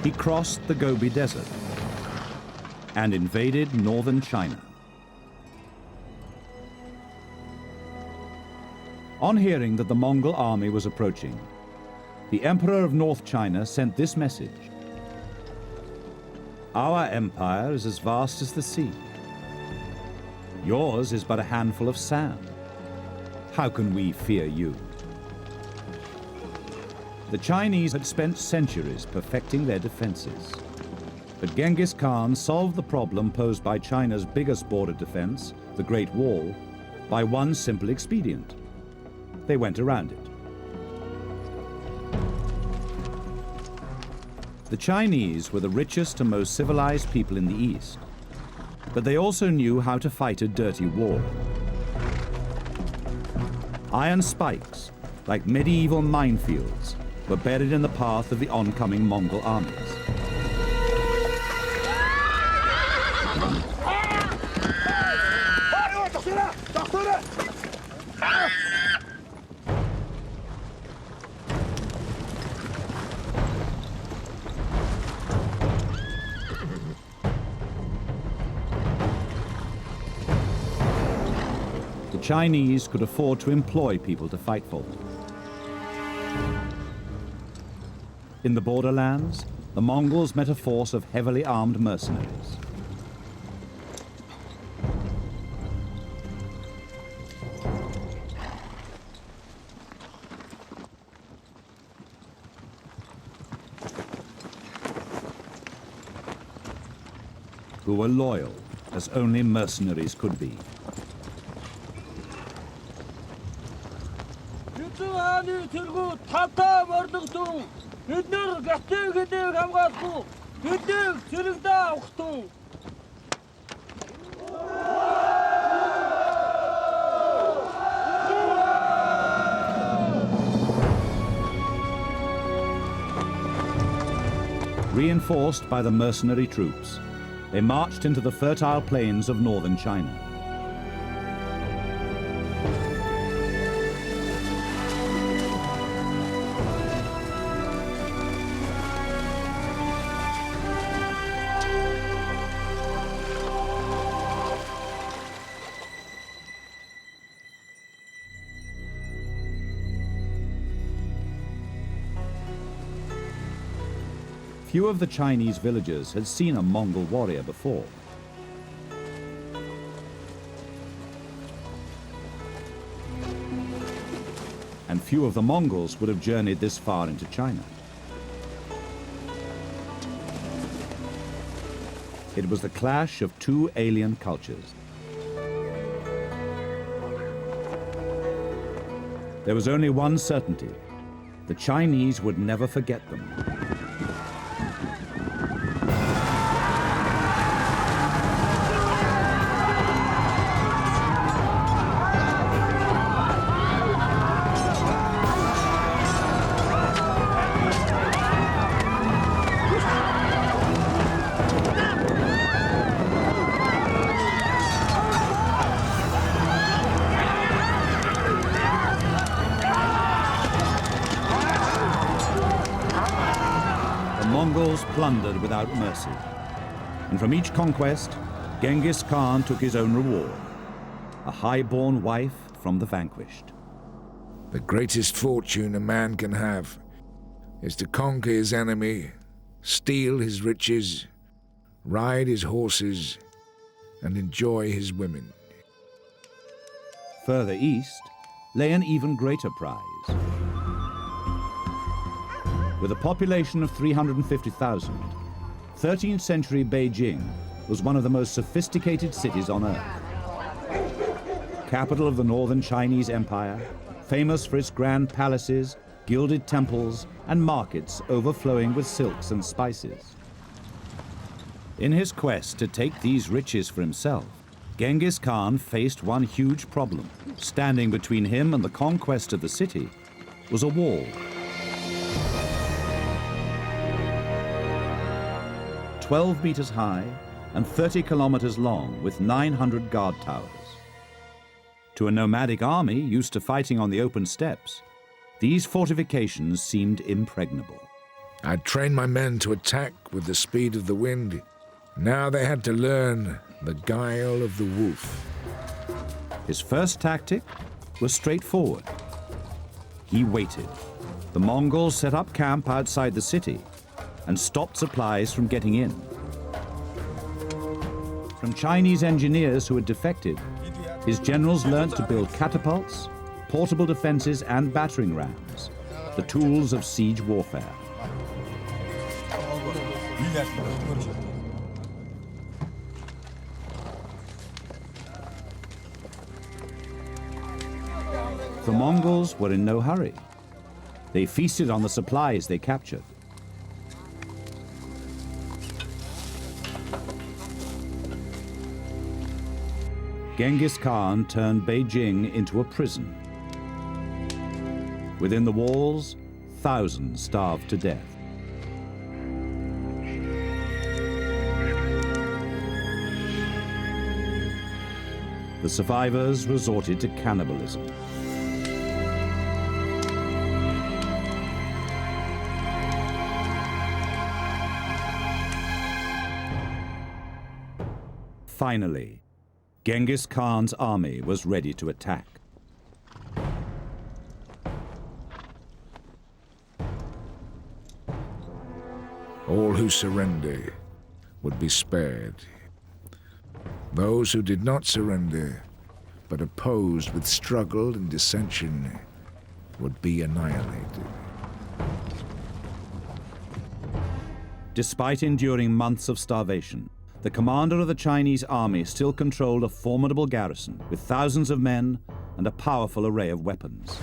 he crossed the Gobi Desert and invaded northern China. On hearing that the Mongol army was approaching, the Emperor of North China sent this message: "Our empire is as vast as the sea. Yours is but a handful of sand. How can we fear you?" The Chinese had spent centuries perfecting their defenses. But Genghis Khan solved the problem posed by China's biggest border defense, the Great Wall, by one simple expedient. They went around it. The Chinese were the richest and most civilized people in the East, but they also knew how to fight a dirty war. Iron spikes, like medieval minefields, were buried in the path of the oncoming Mongol armies. The Chinese could afford to employ people to fight for them. In the borderlands, the Mongols met a force of heavily armed mercenaries. Who were loyal, as only mercenaries could be. Reinforced by the mercenary troops, they marched into the fertile plains of northern China. Few of the Chinese villagers had seen a Mongol warrior before. And few of the Mongols would have journeyed this far into China. It was the clash of two alien cultures. There was only one certainty: the Chinese would never forget them. Mongols plundered without mercy, and from each conquest, Genghis Khan took his own reward: a high-born wife from the vanquished. The greatest fortune a man can have is to conquer his enemy, steal his riches, ride his horses, and enjoy his women. Further east lay an even greater prize. With a population of 350,000, 13th century Beijing was one of the most sophisticated cities on earth. Capital of the northern Chinese Empire, famous for its grand palaces, gilded temples, and markets overflowing with silks and spices. In his quest to take these riches for himself, Genghis Khan faced one huge problem. Standing between him and the conquest of the city was a wall. 12 meters high and 30 kilometers long, with 900 guard towers. To a nomadic army used to fighting on the open steppes, these fortifications seemed impregnable. I'd trained my men to attack with the speed of the wind. Now they had to learn the guile of the wolf. His first tactic was straightforward. He waited. The Mongols set up camp outside the city and stopped supplies from getting in. From Chinese engineers who had defected, his generals learnt to build catapults, portable defenses and battering rams, the tools of siege warfare. The Mongols were in no hurry. They feasted on the supplies they captured. Genghis Khan turned Beijing into a prison. Within the walls, thousands starved to death. The survivors resorted to cannibalism. Finally, Genghis Khan's army was ready to attack. All who surrender would be spared. Those who did not surrender, but opposed with struggle and dissension, would be annihilated. Despite enduring months of starvation, the commander of the Chinese army still controlled a formidable garrison with thousands of men and a powerful array of weapons.